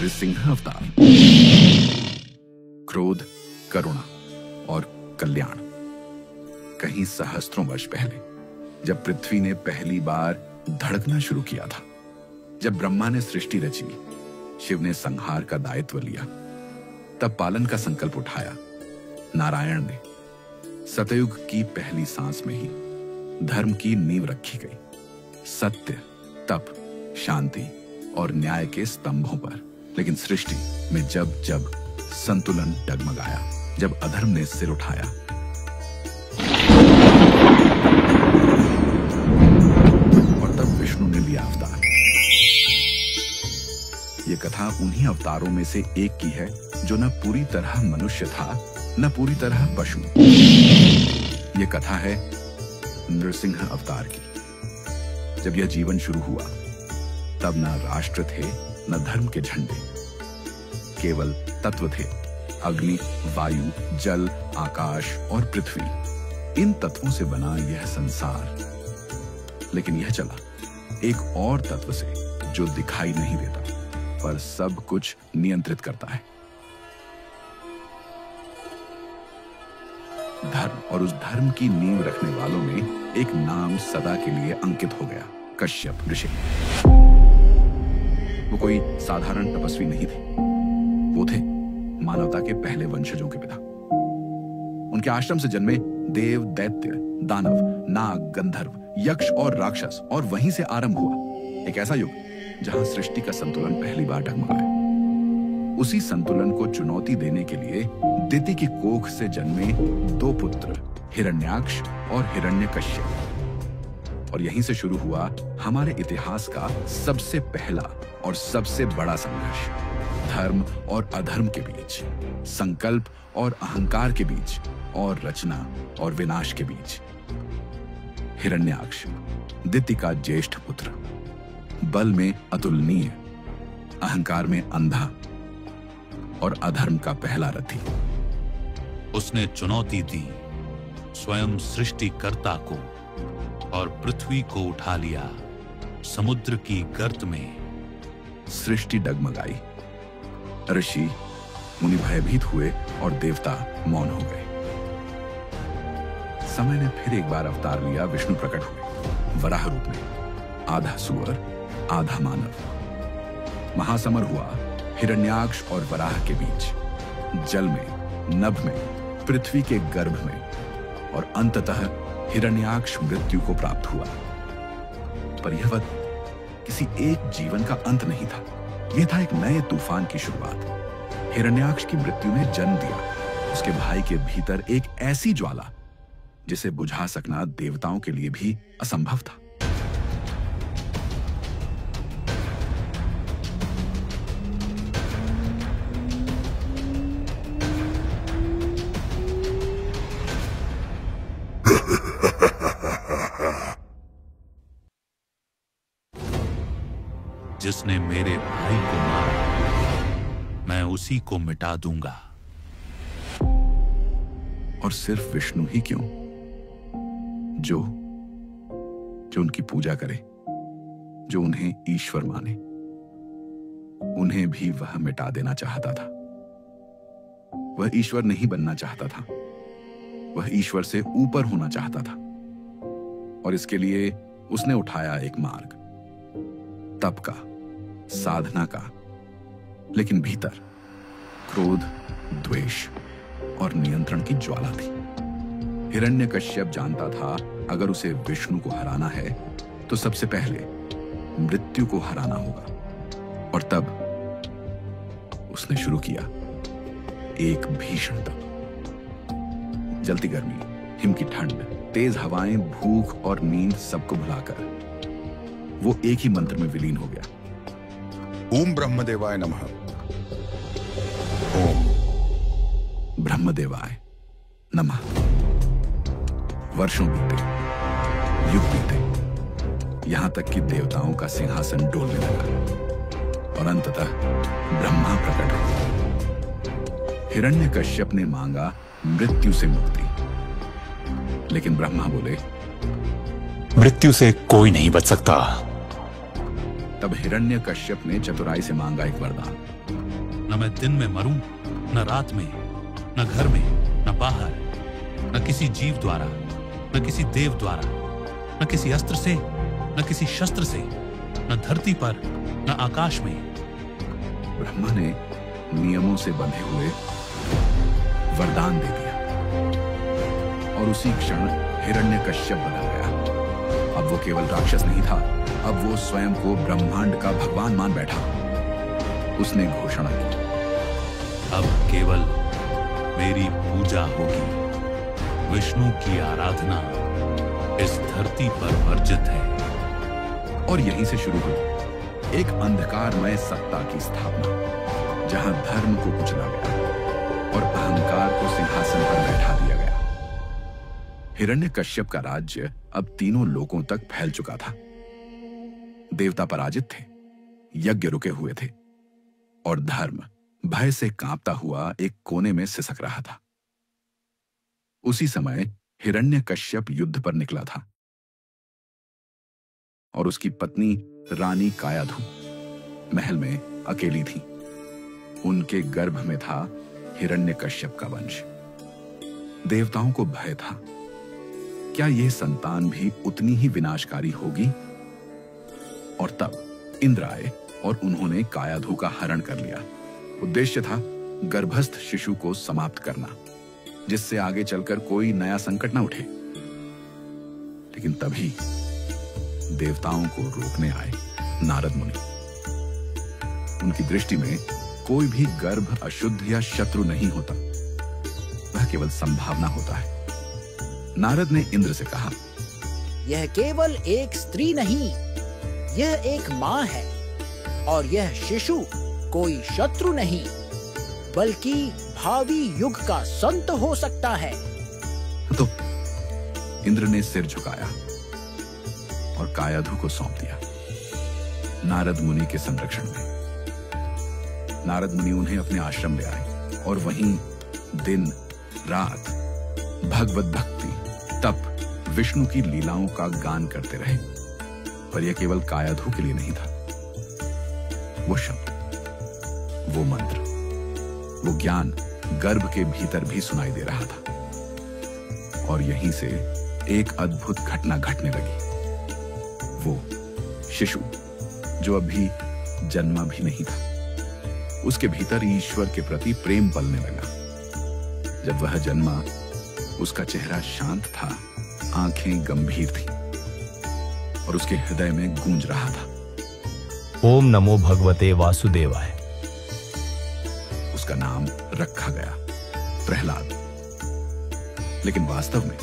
नृसिंह अवतार। क्रोध, करुणा और कल्याण। कहीं सहस्त्रों वर्ष पहले, जब पृथ्वी ने पहली बार धड़कना शुरू किया था, जब ब्रह्मा ने सृष्टि रची, शिव ने संहार का दायित्व लिया, तब पालन का संकल्प उठाया नारायण ने। सतयुग की पहली सांस में ही धर्म की नींव रखी गई, सत्य, तप, शांति और न्याय के स्तंभों पर। लेकिन सृष्टि में जब जब संतुलन डगमगाया, जब अधर्म ने सिर उठाया, और तब विष्णु ने लिया अवतार। ये कथा उन्हीं अवतारों में से एक की है जो न पूरी तरह मनुष्य था, न पूरी तरह पशु। ये कथा है नृसिंह अवतार की। जब यह जीवन शुरू हुआ, तब न राष्ट्र थे, न धर्म के झंडे, केवल तत्व थे। अग्नि, वायु, जल, आकाश और पृथ्वी। इन तत्वों से बना यह संसार। लेकिन यह चला एक और तत्व से जो दिखाई नहीं देता, पर सब कुछ नियंत्रित करता है। धर्म। और उस धर्म की नींव रखने वालों में एक नाम सदा के लिए अंकित हो गया, कश्यप ऋषि। वो कोई साधारण तपस्वी नहीं थे, वो थे मानवता के पहले वंशजों के पिता। उनके आश्रम से जन्मे देव, दैत्य, दानव, नाग, गंधर्व, यक्ष और राक्षस, और वहीं से आरंभ हुआ एक ऐसा युग जहां सृष्टि का संतुलन पहली बार डगमगाया। उसी संतुलन को चुनौती देने के लिए दिति की कोख से जन्मे दो पुत्र, हिरण्याक्ष और हिरण्यकश्यप। और यहीं से शुरू हुआ हमारे इतिहास का सबसे पहला और सबसे बड़ा संघर्ष। धर्म और अधर्म के बीच, संकल्प और अहंकार के बीच, और रचना और विनाश के बीच। हिरण्याक्ष, दिति का ज्येष्ठ पुत्र, बल में अतुलनीय, अहंकार में अंधा और अधर्म का पहला रथी। उसने चुनौती दी स्वयं सृष्टिकर्ता को और पृथ्वी को उठा लिया समुद्र की गर्त में। सृष्टि डगमगाई, ऋषि मुनि भयभीत हुए और देवता मौन हो गए। समय ने फिर एक बार अवतार लिया। विष्णु प्रकट हुए वराह रूप में, आधा सुअर आधा मानव। महासमर हुआ हिरण्याक्ष और वराह के बीच, जल में, नभ में, पृथ्वी के गर्भ में, और अंततः हिरण्याक्ष मृत्यु को प्राप्त हुआ। पर यह किसी एक जीवन का अंत नहीं था, यह था एक नए तूफान की शुरुआत। हिरण्याक्ष की मृत्यु ने जन्म दिया उसके भाई के भीतर एक ऐसी ज्वाला जिसे बुझा सकना देवताओं के लिए भी असंभव था। जिसने मेरे भाई को मारा, मैं उसी को मिटा दूंगा। और सिर्फ विष्णु ही क्यों, जो उनकी पूजा करे, जो उन्हें ईश्वर माने, उन्हें भी वह मिटा देना चाहता था। वह ईश्वर नहीं बनना चाहता था, वह ईश्वर से ऊपर होना चाहता था। और इसके लिए उसने उठाया एक मार्ग, तप का, साधना का। लेकिन भीतर क्रोध, द्वेष और नियंत्रण की ज्वाला थी। हिरण्यकश्यप जानता था अगर उसे विष्णु को हराना है तो सबसे पहले मृत्यु को हराना होगा। और तब उसने शुरू किया एक भीषण तप। जलती गर्मी, हिम की ठंड, तेज हवाएं, भूख और नींद सबको भुलाकर वो एक ही मंत्र में विलीन हो गया। ओम ब्रह्मदेवाय नमः। ओम ब्रह्मदेवाय नमः। वर्षों बीते, युग बीते, यहां तक कि देवताओं का सिंहासन डोलने लगा और अंततः ब्रह्मा प्रकट हुए। हिरण्यकश्यप ने मांगा मृत्यु से मुक्ति, लेकिन ब्रह्मा बोले, मृत्यु से कोई नहीं बच सकता। तब हिरण्यकश्यप ने चतुराई से मांगा एक वरदान, न मैं दिन में मरूं, न रात में, न घर में, न बाहर, न किसी जीव द्वारा, न किसी देव द्वारा, न किसी अस्त्र से, न किसी शस्त्र से, न धरती पर, न आकाश में। ब्रह्मा ने नियमों से बंधे हुए वरदान दे दिया और उसी क्षण हिरण्यकश्यप बदल गया। अब वो केवल राक्षस नहीं था, अब वो स्वयं को ब्रह्मांड का भगवान मान बैठा। उसने घोषणा की, अब केवल मेरी पूजा होगी, विष्णु की आराधना इस धरती पर वर्जित है। और यहीं से शुरू हुई एक अंधकारमय सत्ता की स्थापना, जहां धर्म को कुचला गया और अहंकार को सिंहासन पर बैठा दिया गया। हिरण्यकश्यप का राज्य अब तीनों लोकों तक फैल चुका था। देवता पराजित थे, यज्ञ रुके हुए थे और धर्म भय से कांपता हुआ एक कोने में सिसक रहा था। उसी समय हिरण्यकश्यप युद्ध पर निकला था और उसकी पत्नी रानी कायाधु महल में अकेली थी। उनके गर्भ में था हिरण्यकश्यप का वंश। देवताओं को भय था, क्या यह संतान भी उतनी ही विनाशकारी होगी? और तब इंद्र आए और उन्होंने कायाधु का हरण कर लिया। उद्देश्य था गर्भस्थ शिशु को समाप्त करना, जिससे आगे चलकर कोई नया संकट न उठे। लेकिन तभी देवताओं को रोकने आए नारद मुनि। उनकी दृष्टि में कोई भी गर्भ अशुद्ध या शत्रु नहीं होता, वह केवल संभावना होता है। नारद ने इंद्र से कहा, यह केवल एक स्त्री नहीं, यह एक माँ है और यह शिशु कोई शत्रु नहीं, बल्कि भावी युग का संत हो सकता है। तो इंद्र ने सिर झुकाया और कायाधु को सौंप दिया नारद मुनि के संरक्षण में। नारद मुनि उन्हें अपने आश्रम ले आए और वहीं दिन रात भगवत भक्ति, तप, विष्णु की लीलाओं का गान करते रहे। पर यह केवल कायाधु के लिए नहीं था। वो शब्द, वो मंत्र, वो ज्ञान गर्भ के भीतर भी सुनाई दे रहा था। और यहीं से एक अद्भुत घटना घटने लगी। वो शिशु जो अभी जन्मा भी नहीं था, उसके भीतर ईश्वर के प्रति प्रेम पलने लगा। जब वह जन्मा, उसका चेहरा शांत था, आंखें गंभीर थीं और उसके हृदय में गूंज रहा था, ओम नमो भगवते वासुदेवाय। उसका नाम रखा गया प्रहलाद। लेकिन वास्तव में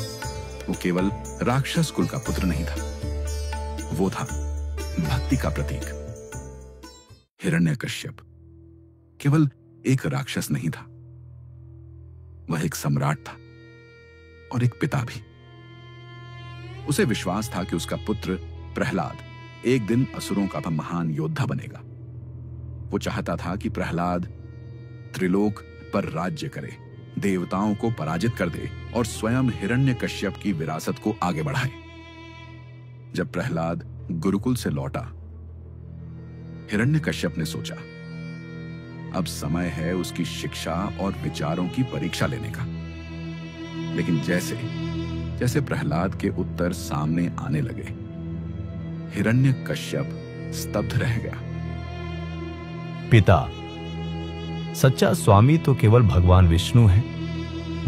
वो केवल राक्षस कुल का पुत्र नहीं था, वो था भक्ति का प्रतीक। हिरण्यकश्यप केवल एक राक्षस नहीं था, वह एक सम्राट था और एक पिता भी। उसे विश्वास था कि उसका पुत्र प्रहलाद एक दिन असुरों का महान योद्धा बनेगा। वो चाहता था कि प्रहलाद त्रिलोक पर राज्य करे, देवताओं को पराजित कर दे और स्वयं हिरण्यकश्यप की विरासत को आगे बढ़ाए। जब प्रहलाद गुरुकुल से लौटा, हिरण्यकश्यप ने सोचा, अब समय है उसकी शिक्षा और विचारों की परीक्षा लेने का। लेकिन जैसे जैसे प्रहलाद के उत्तर सामने आने लगे, हिरण्यकश्यप स्तब्ध रह गया। पिता, सच्चा स्वामी तो केवल भगवान विष्णु है,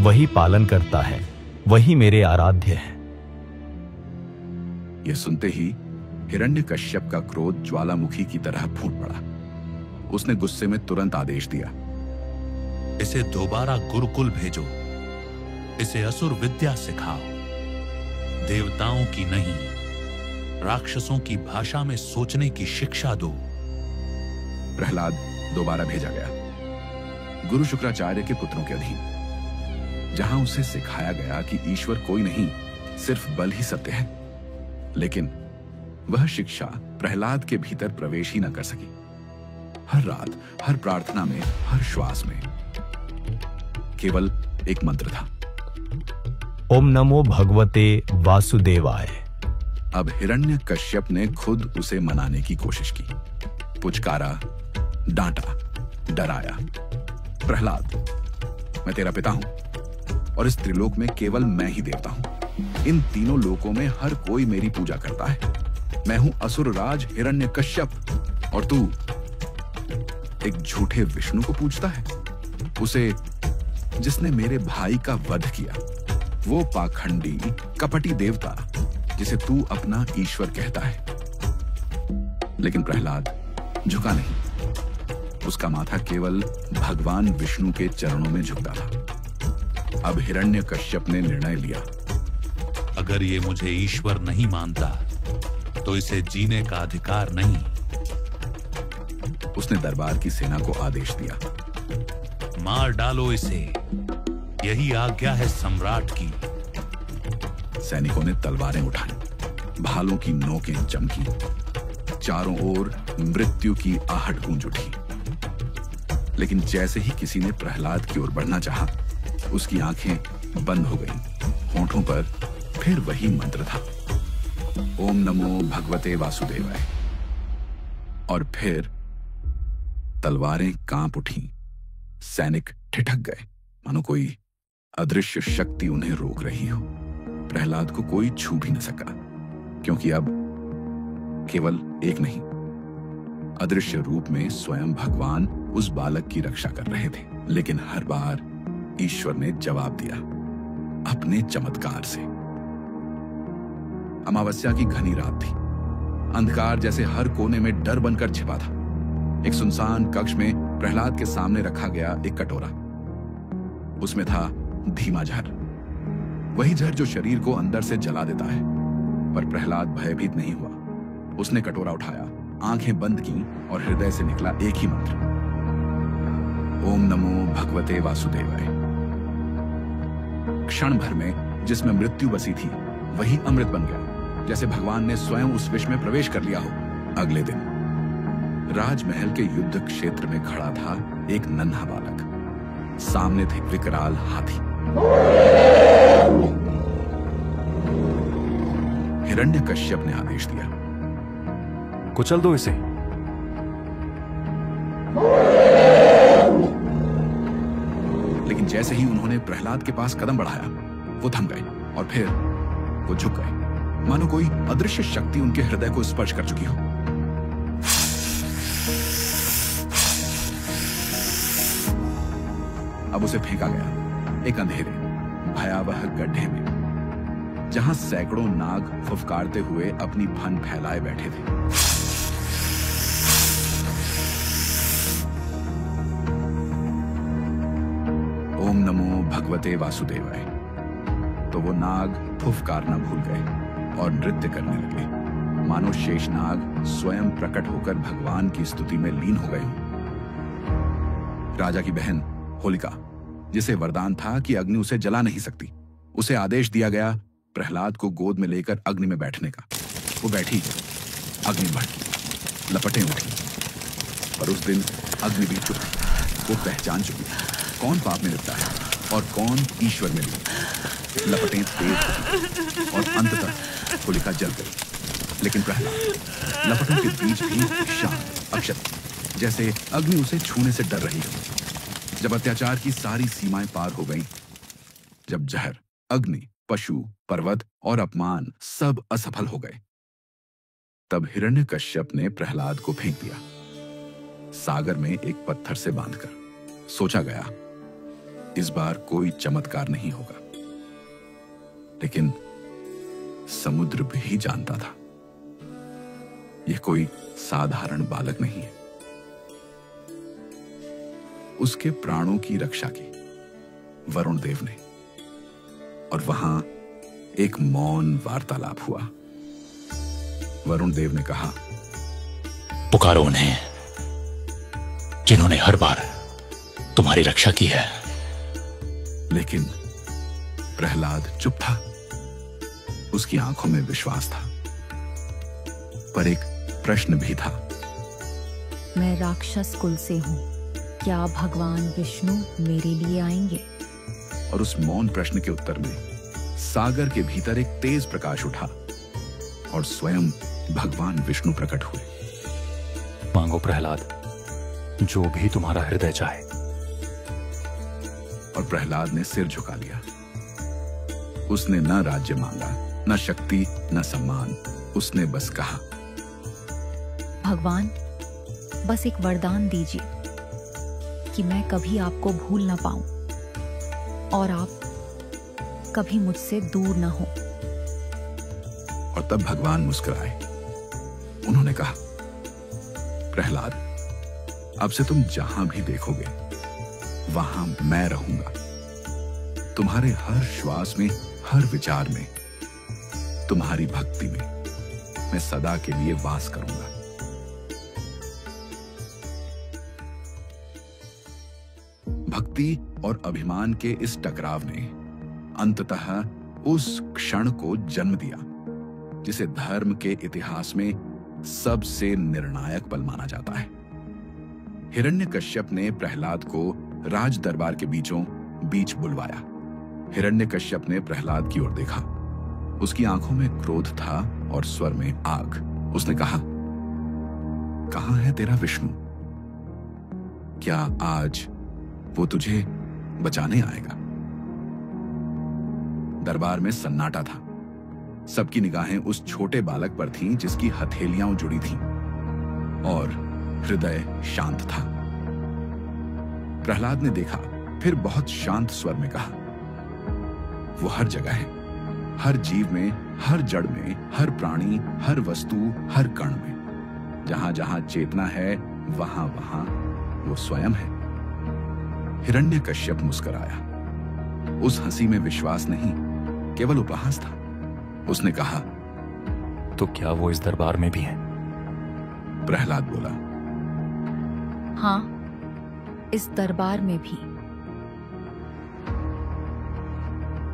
वही पालन करता है, वही मेरे आराध्य है। यह सुनते ही हिरण्यकश्यप का क्रोध ज्वालामुखी की तरह फूट पड़ा। उसने गुस्से में तुरंत आदेश दिया, इसे दोबारा गुरुकुल भेजो, इसे असुर विद्या सिखाओ, देवताओं की नहीं, राक्षसों की भाषा में सोचने की शिक्षा दो। प्रहलाद दोबारा भेजा गया गुरु शुक्राचार्य के पुत्रों के अधीन, जहां उसे सिखाया गया कि ईश्वर कोई नहीं, सिर्फ बल ही सत्य है। लेकिन वह शिक्षा प्रहलाद के भीतर प्रवेश ही न कर सकी। हर रात, हर प्रार्थना में, हर श्वास में केवल एक मंत्र था, ओम नमो भगवते वासुदेवाय। अब हिरण्यकश्यप ने खुद उसे मनाने की कोशिश की, पुचकारा, डांटा, डराया। प्रहलाद, मैं तेरा पिता हूं और इस त्रिलोक में केवल मैं ही देवता हूं। इन तीनों लोकों में हर कोई मेरी पूजा करता है। मैं हूं असुरराज हिरण्यकश्यप और तू एक झूठे विष्णु को पूजता है, उसे जिसने मेरे भाई का वध किया, वो पाखंडी कपटी देवता जिसे तू अपना ईश्वर कहता है। लेकिन प्रहलाद झुका नहीं। उसका माथा केवल भगवान विष्णु के चरणों में झुकता था। अब हिरण्यकश्यप ने निर्णय लिया, अगर ये मुझे ईश्वर नहीं मानता तो इसे जीने का अधिकार नहीं। उसने दरबार की सेना को आदेश दिया, मार डालो इसे, यही आज्ञा है सम्राट की। सैनिकों ने तलवारें उठाई, भालों की नोकें चमकी, चारों ओर मृत्यु की आहट गूंज उठी। लेकिन जैसे ही किसी ने प्रहलाद की ओर बढ़ना चाहा, उसकी आंखें बंद हो गईं। होठों पर फिर वही मंत्र था, ओम नमो भगवते वासुदेवाय। और फिर तलवारें कांप उठी। सैनिक ठिठक गए, मानो कोई अदृश्य शक्ति उन्हें रोक रही हो। प्रहलाद को कोई छू भी न सका, क्योंकि अब केवल एक नहीं, अदृश्य रूप में स्वयं भगवान उस बालक की रक्षा कर रहे थे। लेकिन हर बार ईश्वर ने जवाब दिया, अपने चमत्कार से। अमावस्या की घनी रात थी। अंधकार जैसे हर कोने में डर बनकर छिपा था। एक सुनसान कक्ष में प्रहलाद के सामने रखा गया एक कटोरा। उसमें था धीमा जहर, वही जहर जो शरीर को अंदर से जला देता है। पर प्रहलाद भयभीत नहीं हुआ। उसने कटोरा उठाया, आंखें बंद की और हृदय से निकला एक ही मंत्र, ओम नमो भगवते वासुदेवाय। क्षण भर में जिसमें मृत्यु बसी थी, वही अमृत बन गया, जैसे भगवान ने स्वयं उस विष में प्रवेश कर लिया हो। अगले दिन राजमहल के युद्ध क्षेत्र में खड़ा था एक नन्हा बालक। सामने थे विकराल हाथी। हिरण्यकश्यप ने आदेश दिया, कुचल दो इसे। लेकिन जैसे ही उन्होंने प्रहलाद के पास कदम बढ़ाया, वो थम गए और फिर वो झुक गए, मानो कोई अदृश्य शक्ति उनके हृदय को स्पर्श कर चुकी हो। अब उसे फेंका गया एक अंधेरे भयावह गड्ढे में, जहां सैकड़ों नाग फुफकारते हुए अपनी फन फैलाए बैठे थे। ओम नमो भगवते वासुदेवाय। तो वो नाग फुफकारना भूल गए और नृत्य करने लगे, मानो शेषनाग स्वयं प्रकट होकर भगवान की स्तुति में लीन हो गए हों। राजा की बहन होलिका, जिसे वरदान था कि अग्नि उसे जला नहीं सकती, उसे आदेश दिया गया प्रहलाद को गोद में लेकर अग्नि में बैठने का। वो बैठी, अग्नि भड़की, लपटें उठी। पर उस दिन अग्नि भी चुप थी। वो पहचान चुकी कौन पाप में लिपटा है और कौन ईश्वर में लिपटा। लपटें तेज हुई और अंततः होलिका जल गई। लेकिन प्रहलाद लपटों के बीच भी शांत, अक्षत, जैसे अग्नि उसे छूने से डर रही हो। जब अत्याचार की सारी सीमाएं पार हो गईं, जब जहर, अग्नि, पशु, पर्वत और अपमान सब असफल हो गए, तब हिरण्यकश्यप ने प्रहलाद को फेंक दिया सागर में एक पत्थर से बांधकर। सोचा गया इस बार कोई चमत्कार नहीं होगा, लेकिन समुद्र भी जानता था यह कोई साधारण बालक नहीं है। उसके प्राणों की रक्षा की वरुण देव ने, और वहां एक मौन वार्तालाप हुआ। वरुण देव ने कहा, पुकारो उन्हें जिन्होंने हर बार तुम्हारी रक्षा की है। लेकिन प्रहलाद चुप था। उसकी आंखों में विश्वास था, पर एक प्रश्न भी था। मैं राक्षस कुल से हूं, क्या भगवान विष्णु मेरे लिए आएंगे? और उस मौन प्रश्न के उत्तर में सागर के भीतर एक तेज प्रकाश उठा और स्वयं भगवान विष्णु प्रकट हुए। मांगो प्रहलाद, जो भी तुम्हारा हृदय चाहे। और प्रहलाद ने सिर झुका लिया। उसने न राज्य मांगा, न शक्ति, न सम्मान। उसने बस कहा, भगवान, बस एक वरदान दीजिए कि मैं कभी आपको भूल ना पाऊं और आप कभी मुझसे दूर ना हो। और तब भगवान मुस्कुराए। उन्होंने कहा, प्रहलाद, अब से तुम जहां भी देखोगे वहां मैं रहूंगा। तुम्हारे हर श्वास में, हर विचार में, तुम्हारी भक्ति में मैं सदा के लिए वास करूंगा। भक्ति और अभिमान के इस टकराव ने अंततः उस क्षण को जन्म दिया जिसे धर्म के इतिहास में सबसे निर्णायक पल माना जाता है। हिरण्यकश्यप ने प्रहलाद को राज दरबार के बीचों बीच बुलवाया। हिरण्यकश्यप ने प्रहलाद की ओर देखा। उसकी आंखों में क्रोध था और स्वर में आग। उसने कहा, कहां है तेरा विष्णु? क्या आज वो तुझे बचाने आएगा? दरबार में सन्नाटा था। सबकी निगाहें उस छोटे बालक पर थीं जिसकी हथेलियां जुड़ी थीं और हृदय शांत था। प्रहलाद ने देखा, फिर बहुत शांत स्वर में कहा, वो हर जगह है, हर जीव में, हर जड़ में, हर प्राणी, हर वस्तु, हर कण में। जहां जहां चेतना है वहां वहां वो स्वयं है। हिरण्यकश्यप मुस्कुराया। उस हंसी में विश्वास नहीं, केवल उपहास था। उसने कहा, तो क्या वो इस दरबार में भी है? प्रहलाद बोला, हाँ, इस दरबार में भी।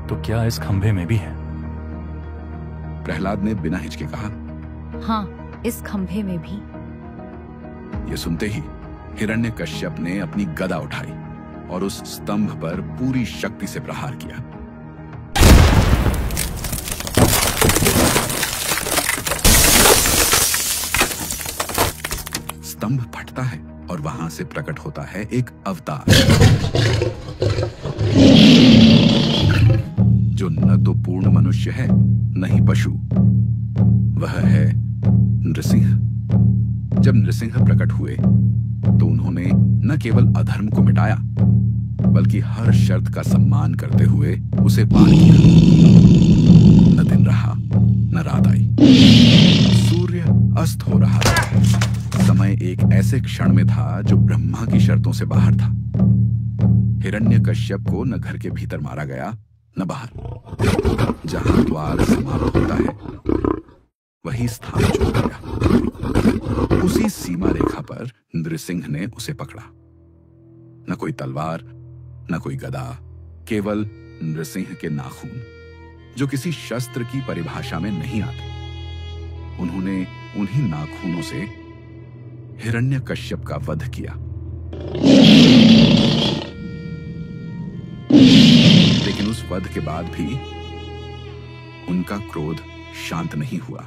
तो क्या इस खंभे में भी है? प्रहलाद ने बिना हिचके कहा, हाँ, इस खंभे में भी। यह सुनते ही हिरण्यकश्यप ने अपनी गदा उठाई और उस स्तंभ पर पूरी शक्ति से प्रहार किया। स्तंभ फटता है और वहां से प्रकट होता है एक अवतार जो न तो पूर्ण मनुष्य है, न ही पशु। वह है नृसिंह। जब नृसिंह प्रकट हुए तो उन्होंने न केवल अधर्म को मिटाया बल्कि हर शर्त का सम्मान करते हुए उसे पार किया। न दिन रहा, न रात आई। सूर्य अस्त हो रहा था। समय एक ऐसे क्षण में था जो ब्रह्मा की शर्तों से बाहर था। हिरण्यकश्यप को न घर के भीतर मारा गया, न बाहर। जहां द्वार समाप्त होता है वही स्थान छोड़ गया। उसी सीमा रेखा पर नृसिंह ने उसे पकड़ा। न कोई तलवार, न कोई गदा, केवल नृसिंह के नाखून जो किसी शस्त्र की परिभाषा में नहीं आते। उन्होंने उन्हीं नाखूनों से हिरण्यकश्यप का वध किया। लेकिन उस वध के बाद भी उनका क्रोध शांत नहीं हुआ।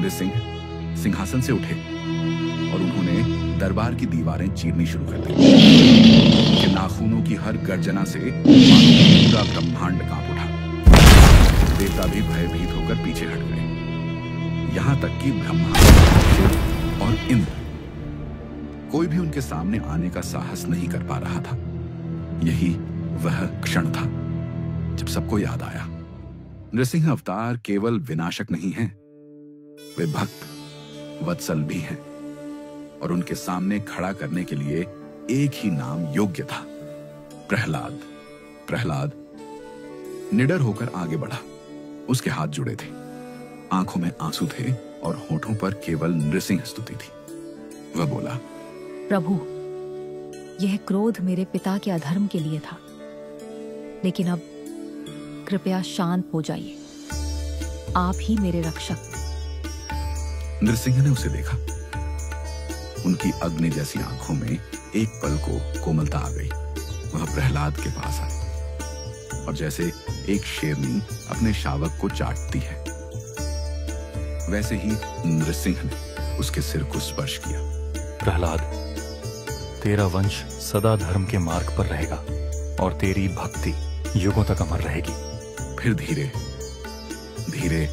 नृसिंह सिंहासन से उठे और उन्होंने दरबार की दीवारें चीरनी शुरू कर दी। उनके नाखूनों की हर गर्जना से पूरा ब्रह्मांड कांप उठा। देवता भी भयभीत होकर पीछे हट गए। यहां तक कि ब्रह्मा, शिव और इंद्र कोई भी उनके सामने आने का साहस नहीं कर पा रहा था। यही वह क्षण था जब सबको याद आया, नृसिंह अवतार केवल विनाशक नहीं हैं, वे भक्त, वत्सल भी हैं। और उनके सामने खड़ा करने के लिए एक ही नाम योग्य था, प्रहलाद। प्रहलाद निडर होकर आगे बढ़ा। उसके हाथ जुड़े थे, आंखों में आंसू थे और होठों पर केवल नृसिंह स्तुति थी। वह बोला, प्रभु, यह क्रोध मेरे पिता के अधर्म के लिए था, लेकिन अब कृपया शांत हो जाइए। आप ही मेरे रक्षक। नृसिंह ने उसे देखा। उनकी अग्नि जैसी आंखों में एक पल को कोमलता आ गई। वह प्रहलाद के पास आए। और जैसे एक शेरनी अपने शावक को चाटती है, वैसे ही नृसिंह ने उसके सिर को स्पर्श किया। प्रहलाद, तेरा वंश सदा धर्म के मार्ग पर रहेगा और तेरी भक्ति युगों तक अमर रहेगी। फिर धीरे धीरे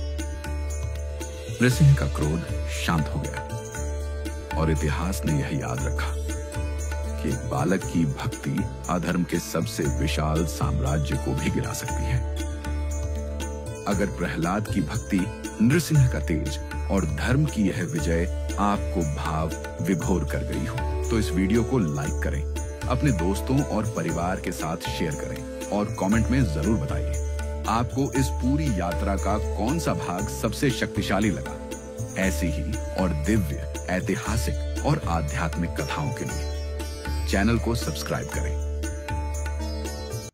नृसिंह का क्रोध शांत हो गया और इतिहास ने यह याद रखा कि एक बालक की भक्ति अधर्म के सबसे विशाल साम्राज्य को भी गिरा सकती है। अगर प्रहलाद की भक्ति, नृसिंह का तेज और धर्म की यह विजय आपको भाव विभोर कर गई हो तो इस वीडियो को लाइक करें, अपने दोस्तों और परिवार के साथ शेयर करें और कमेंट में जरूर बताइए आपको इस पूरी यात्रा का कौन सा भाग सबसे शक्तिशाली लगा। ऐसी ही और दिव्य, ऐतिहासिक और आध्यात्मिक कथाओं के लिए चैनल को सब्सक्राइब करें।